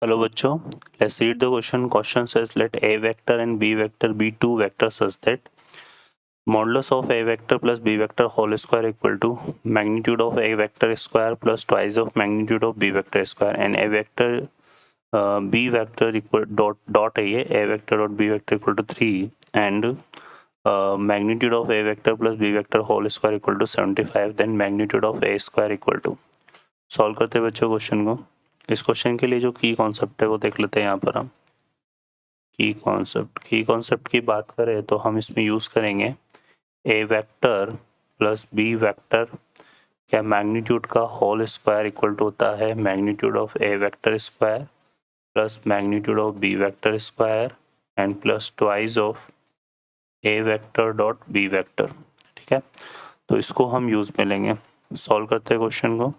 Hello बच्चों, let's read the question. Question says let A vector and B vector be two vectors such that modulus of A vector plus B vector whole square equal to magnitude of A vector square plus twice of magnitude of B vector square, and A vector B vector equal dot A vector dot B vector equal to 3, and magnitude of A vector plus B vector whole square equal to 75, then magnitude of A square equal to. Solve करते हैं बच्चों question को। इस question के लिए जो की concept है वो देख लेते हैं यहाँ पर हम। की कॉन्सेप्ट की बात करें तो हम इसमें यूज़ करेंगे A vector plus B vector क्या मैग्नीट्यूड का होल स्क्वायर इक्वल टू होता है magnitude of A vector square plus magnitude of B vector square and plus twice of A vector dot B vector. ठीक है, तो इसको हम यूज़ में लेंगे। सॉल्व करते हैं क्वेश्चन को।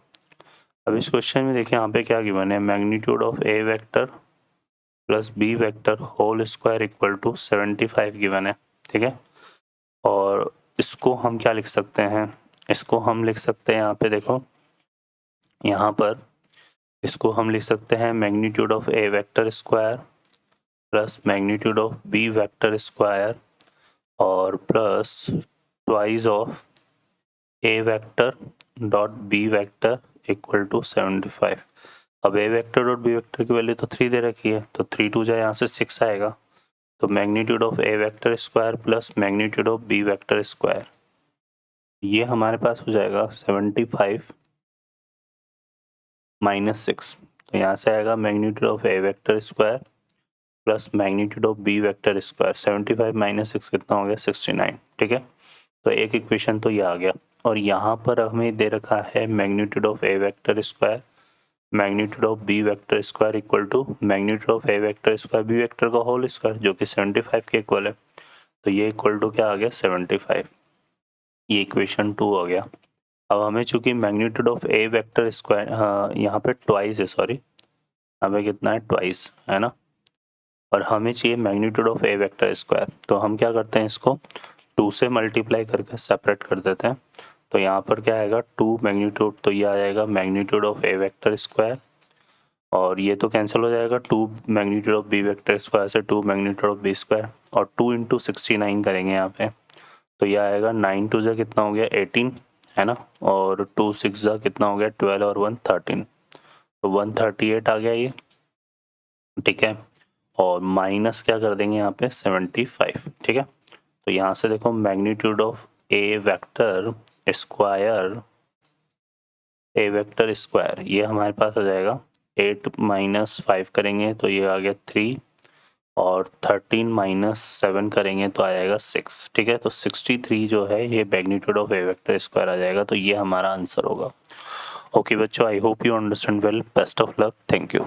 अब इस क्वेश्चन में देखिए यहाँ पे क्या गिवन है, magnitude of A vector plus B vector whole square equal to 75 given है। ठीक है, और इसको हम क्या लिख सकते हैं, इसको हम लिख सकते हैं यहाँ पे देखो, यहाँ पर इसको हम लिख सकते हैं magnitude of A vector square plus magnitude of B vector square और plus twice of A vector dot B vector equal to 75। अब ए वेक्टर डॉट बी वेक्टर की वैल्यू तो 3 दे रखी है, तो 3 2 जाए यहाँ से 6 आएगा, तो magnitude of A vector square plus magnitude of B vector square, ये हमारे पास हो जाएगा 75 माइनस 6। तो यहाँ से आएगा magnitude of A vector square plus magnitude of B vector square. 75 minus 6 कितना हो गया, 69। ठीक है, तो एक इक्वेशन तो ये आ गया, और यहाँ पर हमें दे रखा है magnitude of A vector square magnitude of B vector square equal to magnitude of A vector square B vector का होल स्क्वायर, जो कि 75 के इक्वल है। तो ये इक्वल टू क्या आ गया, 75। ये इक्वेशन 2 हो गया। अब हमें चूंकि magnitude of A vector square यहाँ पे ट्वाइस है, सॉरी यहाँ पे कितना है, ट्वाइस है ना, और हमें चाहिए magnitude of A vector square. तो हम क्या करते हैं, इसको 2 से मल्टीप्लाई करके सेपरेट कर देते हैं। तो यहाँ पर क्या आएगा, 2 मैग्नीट्यूड, तो ये आ जाएगा magnitude of A vector square, और ये तो कैंसिल हो जाएगा, 2 magnitude of B vector square से 2 मैग्नीट्यूड ऑफ बी स्क्वायर, और 2 इंटू 69 करेंगे यहाँ पे, तो ये आएगा 9 2 जा कितना हो गया 18 है ना, और 2 6 जा कितना हो गया 12 और 1 13, तो 138 आ गया ये। ठीक है, और माइनस क्या कर देंगे यहाँ पे 75। ठीक है, तो यहाँ से देखो magnitude of A vector square ये हमारे पास आ जाएगा 8 माइनस 5 करेंगे तो ये आ गया 3, और 13 माइनस 7 करेंगे तो आ जाएगा 6। ठीक है, तो 63 जो है ये magnitude of A vector square आ जाएगा, तो ये हमारा आंसर होगा। ओके बच्चों, I hope you understand well, best of luck, thank you.